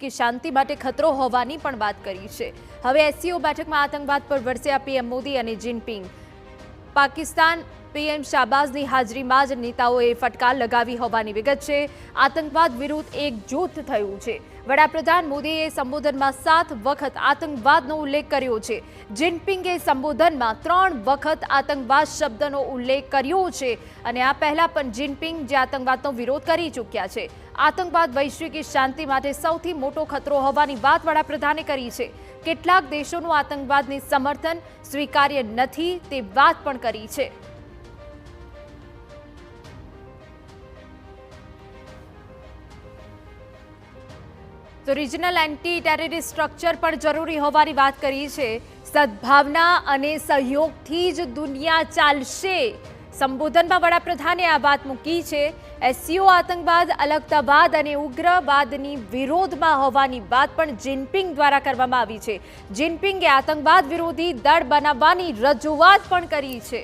કે શાંતિ માટે ખતરો હોવાની પણ વાત કરી છે। હવે એસસીઓ બેઠકમાં આતંકવાદ પર વરસ્યા પીએમ મોદી અને જિનપિંગ। પાકિસ્તાન પીએમ શાહબાઝની હાજરીમાં જ નેતાઓએ ફટકાર લગાવી હોવાની વિગત છે। આતંકવાદ વિરુદ્ધ એકજૂથ થયું છે। વડાપ્રધાન મોદીએ સંબોધનમાં 7 વખત આતંકવાદનો ઉલ્લેખ કર્યો છે। જિનપિંગે સંબોધનમાં 3 વખત આતંકવાદ શબ્દનો ઉલ્લેખ કર્યો છે અને આ પહેલા પણ જિનપિંગ જે આતંકવાદનો વિરોધ કરી ચૂક્યા છે। આતંકવાદ વૈશ્વિક શાંતિ માટે સૌથી મોટો ખતરો હોવાની વાત વડાપ્રધાને કરી છે। કેટલાક દેશોનું આતંકવાદને સમર્થન સ્વીકાર્ય નથી તે વાત પણ કરી છે। તો રિજનલ એન્ટી ટેરરિસ્ટ સ્ટ્રક્ચર પણ જરૂરી હોવાની વાત કરી છે। સદભાવના અને સહયોગથી જ દુનિયા ચાલશે। સંબોધનમાં વડાપ્રધાને આ વાત મૂકી છે। એસસીઓ આતંકવાદ અલગતાવાદ અને ઉગ્રવાદની વિરોધમાં હોવાની વાત પણ જિનપિંગ દ્વારા કરવામાં આવી છે। જિનપિંગે આતંકવાદ વિરોધી દળ બનાવવાની રજૂઆત પણ કરી છે।